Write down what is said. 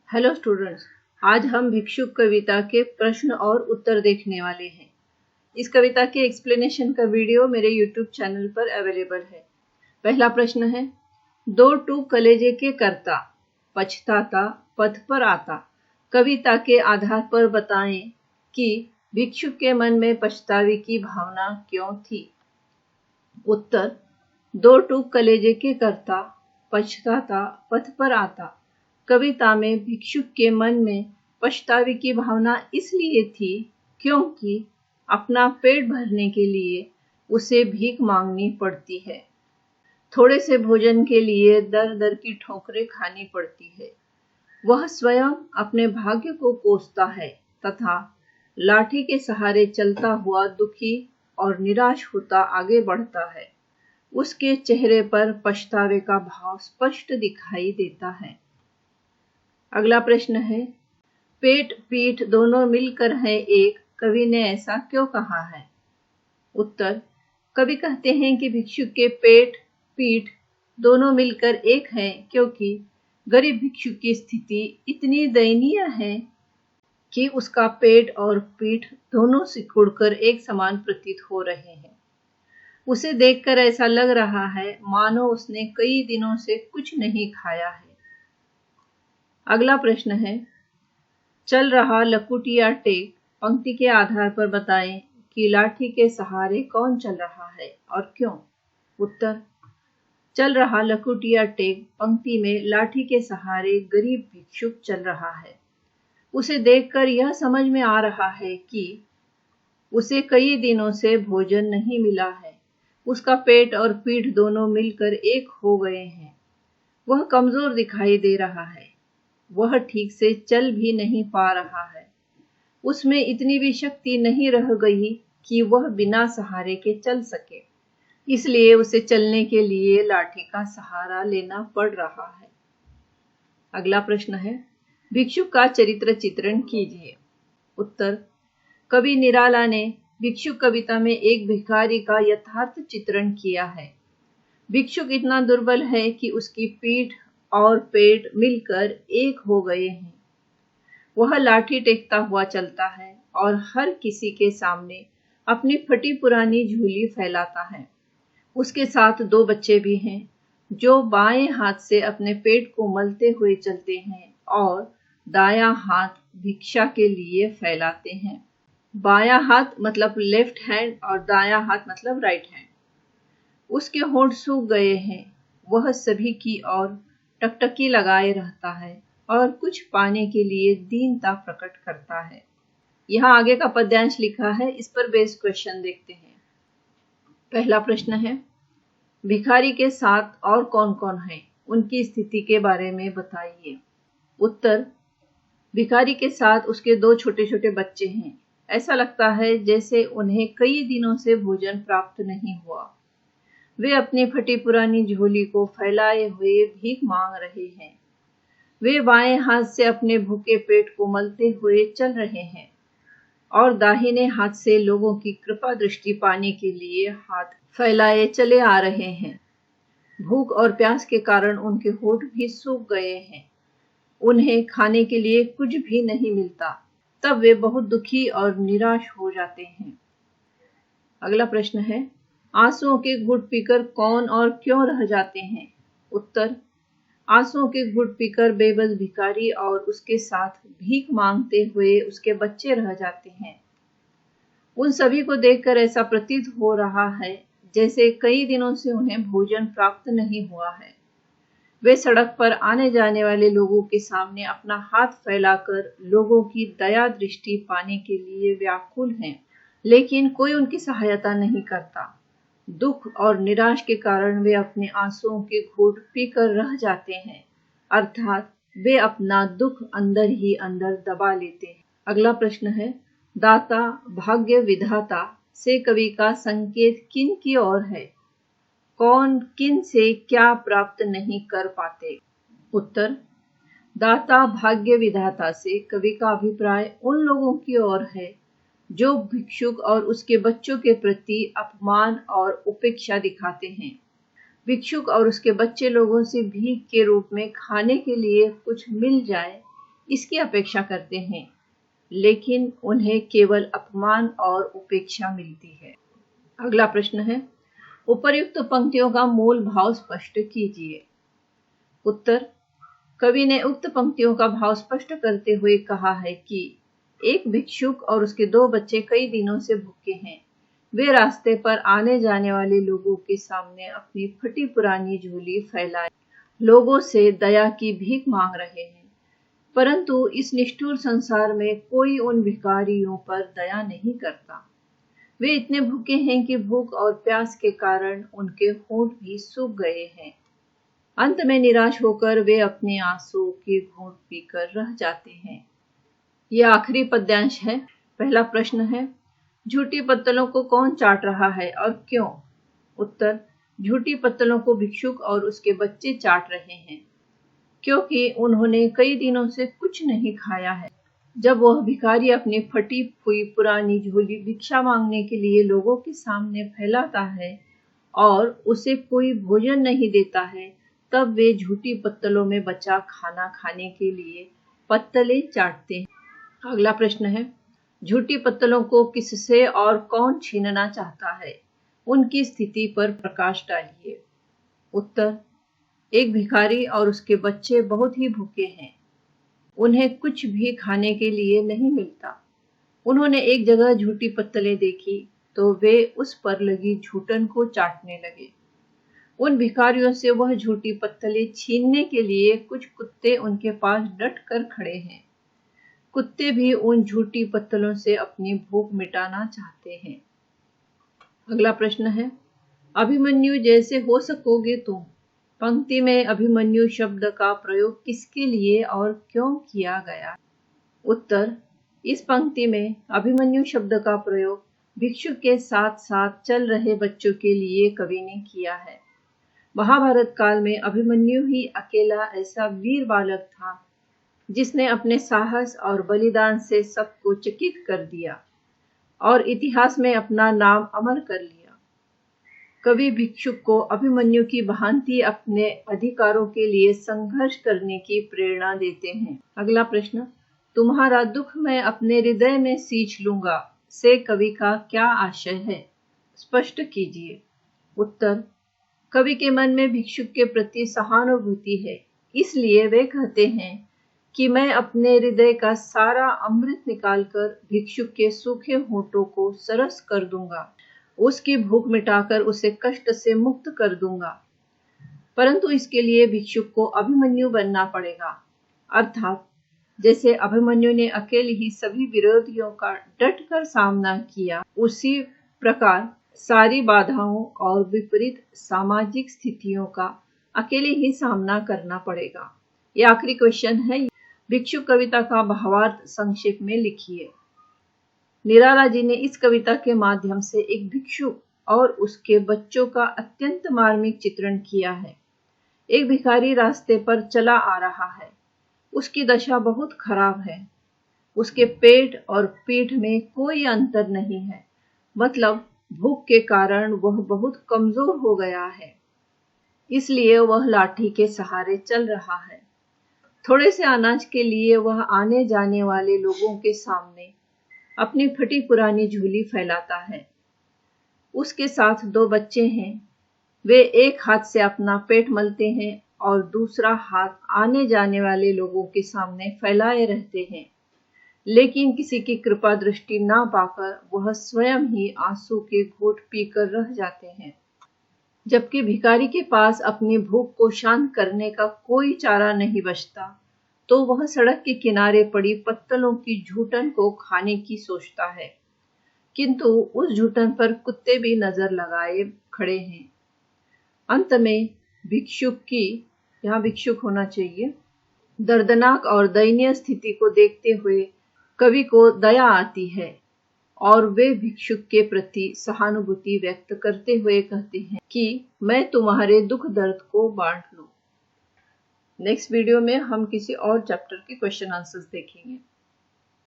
Hello students, आज हम भिक्षुक कविता के प्रश्न और उत्तर देखने वाले हैं। इस कविता के एक्सप्लेनेशन का वीडियो मेरे यूट्यूब चैनल पर अवेलेबल है। पहला प्रश्न है, दो टूक कलेजे के करता, पछताता पथ पर आता, कविता के आधार पर बताएं कि भिक्षुक के मन में पछतावे की भावना क्यों थी। उत्तर, दो टूक कलेजे के करता, पछताता पथ पर आता, कविता में भिक्षुक के मन में पछतावे की भावना इसलिए थी क्योंकि अपना पेट भरने के लिए उसे भीख मांगनी पड़ती है। थोड़े से भोजन के लिए दर दर की ठोकरें खानी पड़ती है। वह स्वयं अपने भाग्य को कोसता है तथा लाठी के सहारे चलता हुआ दुखी और निराश होता आगे बढ़ता है। उसके चेहरे पर पछतावे का भाव स्पष्ट दिखाई देता है। अगला प्रश्न है, पेट पीठ दोनों मिलकर है एक, कवि ने ऐसा क्यों कहा है। उत्तर, कवि कहते हैं कि भिक्षुक के पेट पीठ दोनों मिलकर एक हैं क्योंकि गरीब भिक्षुक की स्थिति इतनी दयनीय है कि उसका पेट और पीठ दोनों सिकुड़कर एक समान प्रतीत हो रहे हैं। उसे देखकर ऐसा लग रहा है मानो उसने कई दिनों से कुछ नहीं खाया है। अगला प्रश्न है, चल रहा लकुटिया टेक, पंक्ति के आधार पर बताएं कि लाठी के सहारे कौन चल रहा है और क्यों। उत्तर, चल रहा लकुटिया टेक पंक्ति में लाठी के सहारे गरीब भिक्षुक चल रहा है। उसे देखकर यह समझ में आ रहा है कि उसे कई दिनों से भोजन नहीं मिला है। उसका पेट और पीठ दोनों मिलकर एक हो गए हैं। वह कमजोर दिखाई दे रहा है। वह ठीक से चल भी नहीं पा रहा है। उसमें इतनी भी शक्ति नहीं रह गई कि वह बिना सहारे के चल सके, इसलिए उसे चलने के लिए लाठी का सहारा लेना पड़ रहा है। अगला प्रश्न है, भिक्षुक का चरित्र चित्रण कीजिए। उत्तर, कवि निराला ने भिक्षुक कविता में एक भिखारी का यथार्थ चित्रण किया है। भिक्षुक इतना दुर्बल है कि उसकी पीठ और पेट मिलकर एक हो गए हैं। वह लाठी टेकता हुआ चलता है और हर किसी के सामने अपनी फटी पुरानी झोली फैलाता है। उसके साथ दो बच्चे भी हैं जो बाएं हाथ से अपने पेट को मलते हुए चलते हैं और दायां हाथ भिक्षा के लिए फैलाते हैं। बायां हाथ मतलब लेफ्ट हैंड और दायां हाथ मतलब राइट हैंड। उसके होंठ सूख गए हैं। वह सभी की ओर टकटकी लगाए रहता है और कुछ पाने के लिए दीनता प्रकट करता है। यहाँ आगे का पद्यांश लिखा है, इस पर बेस्ड क्वेश्चन देखते हैं। पहला प्रश्न है, भिखारी के साथ और कौन कौन है, उनकी स्थिति के बारे में बताइए। उत्तर, भिखारी के साथ उसके दो छोटे छोटे बच्चे हैं। ऐसा लगता है जैसे उन्हें कई दिनों से भोजन प्राप्त नहीं हुआ। वे अपनी फटी पुरानी झोली को फैलाए हुए भीख मांग रहे हैं। वे बाएं हाथ से अपने भूखे पेट को मलते हुए चल रहे हैं और दाहिने हाथ से लोगों की कृपा दृष्टि पाने के लिए हाथ फैलाए चले आ रहे हैं। भूख और प्यास के कारण उनके होंठ भी सूख गए हैं। उन्हें खाने के लिए कुछ भी नहीं मिलता। तब वे बहुत दुखी और निराश हो जाते हैं। अगला प्रश्न है, आंसुओं के घूंट पीकर कौन और क्यों रह जाते हैं। उत्तर, आंसुओं के घूंट पीकर बेबस भिखारी और उसके साथ भीख मांगते हुए उसके बच्चे रह जाते हैं। उन सभी को देखकर ऐसा प्रतीत हो रहा है जैसे कई दिनों से उन्हें भोजन प्राप्त नहीं हुआ है। वे सड़क पर आने जाने वाले लोगों के सामने अपना हाथ फैलाकर लोगों की दया दृष्टि पाने के लिए व्याकुल हैं, लेकिन कोई उनकी सहायता नहीं करता। दुख और निराश के कारण वे अपने आंसुओं के घूंट पीकर रह जाते हैं, अर्थात वे अपना दुख अंदर ही अंदर दबा लेते हैं। अगला प्रश्न है, दाता भाग्य विधाता से कवि का संकेत किन की ओर है। कौन किन से क्या प्राप्त नहीं कर पाते। उत्तर, दाता भाग्य विधाता से कवि का अभिप्राय उन लोगों की ओर है जो भिक्षुक और उसके बच्चों के प्रति अपमान और उपेक्षा दिखाते हैं। भिक्षुक और उसके बच्चे लोगों से भीख के रूप में खाने के लिए कुछ मिल जाए इसकी अपेक्षा करते हैं, लेकिन उन्हें केवल अपमान और उपेक्षा मिलती है। अगला प्रश्न है, उपर्युक्त पंक्तियों का मूल भाव स्पष्ट कीजिए। उत्तर, कवि ने उक्त पंक्तियों का भाव स्पष्ट करते हुए कहा है कि एक भिक्षुक और उसके 2 बच्चे कई दिनों से भूखे हैं। वे रास्ते पर आने जाने वाले लोगों के सामने अपनी फटी पुरानी झोली फैलाए लोगों से दया की भीख मांग रहे हैं, परंतु इस निष्ठुर संसार में कोई उन भिखारियों पर दया नहीं करता। वे इतने भूखे हैं कि भूख और प्यास के कारण उनके होंठ भी सूख गए हैं। अंत में निराश होकर वे अपने आंसू के घूंट पीकर रह जाते हैं। यह आखिरी पद्यांश है। पहला प्रश्न है, झूठी पत्तलों को कौन चाट रहा है और क्यों? उत्तर, झूठी पत्तलों को भिक्षुक और उसके बच्चे चाट रहे हैं, क्योंकि उन्होंने कई दिनों से कुछ नहीं खाया है। जब वह भिखारी अपनी फटी हुई पुरानी झोली भिक्षा मांगने के लिए लोगों के सामने फैलाता है और उसे कोई भोजन नहीं देता है, तब वे झूठी पत्तलों में बचा खाना खाने के लिए पत्तलें चाटते हैं। अगला प्रश्न है, झूठी पत्तलों को किससे और कौन छीनना चाहता है? उनकी स्थिति पर प्रकाश डालिए। उत्तर, एक भिखारी और उसके बच्चे बहुत ही भूखे हैं। उन्हें कुछ भी खाने के लिए नहीं मिलता। उन्होंने एक जगह झूठी पत्तलें देखी तो वे उस पर लगी झूठन को चाटने लगे। उन भिखारियों से वह झूठी पत्तलें छीनने के लिए कुछ कुत्ते उनके पास डट कर खड़े हैं। कुत्ते भी उन झूठी पत्तलों से अपनी भूख मिटाना चाहते हैं। अगला प्रश्न है, अभिमन्यु जैसे हो सकोगे तुम। पंक्ति में अभिमन्यु शब्द का प्रयोग किसके लिए और क्यों किया गया? उत्तर, इस पंक्ति में अभिमन्यु शब्द का प्रयोग भिक्षुक के साथ साथ चल रहे बच्चों के लिए कवि ने किया है। महाभारत काल में अभिमन्यु ही अकेला ऐसा वीर बालक था जिसने अपने साहस और बलिदान से सबको चकित कर दिया और इतिहास में अपना नाम अमर कर लिया। कवि भिक्षुक को अभिमन्यु की भांति अपने अधिकारों के लिए संघर्ष करने की प्रेरणा देते हैं। अगला प्रश्न, तुम्हारा दुख मैं अपने हृदय में सींच लूंगा से कवि का क्या आशय है? स्पष्ट कीजिए। उत्तर, कवि के मन में भिक्षुक के प्रति सहानुभूति है, इसलिए वे कहते हैं कि मैं अपने हृदय का सारा अमृत निकालकर भिक्षुक के सूखे होठों को सरस कर दूंगा, उसकी भूख मिटाकर उसे कष्ट से मुक्त कर दूंगा। परंतु इसके लिए भिक्षुक को अभिमन्यु बनना पड़ेगा, अर्थात जैसे अभिमन्यु ने अकेले ही सभी विरोधियों का डटकर सामना किया, उसी प्रकार सारी बाधाओं और विपरीत सामाजिक स्थितियों का अकेले ही सामना करना पड़ेगा। यह आखिरी क्वेश्चन है। भिक्षुक कविता का भावार्थ संक्षेप में लिखिए। निराला जी ने इस कविता के माध्यम से एक भिक्षुक और उसके बच्चों का अत्यंत मार्मिक चित्रण किया है। एक भिखारी रास्ते पर चला आ रहा है। उसकी दशा बहुत खराब है। उसके पेट और पीठ में कोई अंतर नहीं है, मतलब भूख के कारण वह बहुत कमजोर हो गया है, इसलिए वह लाठी के सहारे चल रहा है। थोड़े से अनाज के लिए वह आने जाने वाले लोगों के सामने अपनी फटी पुरानी झोली फैलाता है। उसके साथ 2 बच्चे हैं। वे एक हाथ से अपना पेट मलते हैं और दूसरा हाथ आने जाने वाले लोगों के सामने फैलाए रहते हैं, लेकिन किसी की कृपा दृष्टि ना पाकर वह स्वयं ही आंसू के घूंट पीकर रह जाते हैं। जबकि भिखारी के पास अपनी भूख को शांत करने का कोई चारा नहीं बचता, तो वह सड़क के किनारे पड़ी पत्तलों की झूठन को खाने की सोचता है, किंतु उस झूठन पर कुत्ते भी नजर लगाए खड़े हैं। अंत में भिक्षुक की, यहाँ भिक्षुक होना चाहिए, दर्दनाक और दयनीय स्थिति को देखते हुए कवि को दया आती है और वे भिक्षुक के प्रति सहानुभूति व्यक्त करते हुए कहते हैं कि मैं तुम्हारे दुख दर्द को बांट लूं। नेक्स्ट वीडियो में हम किसी और चैप्टर के क्वेश्चन आंसर्स देखेंगे।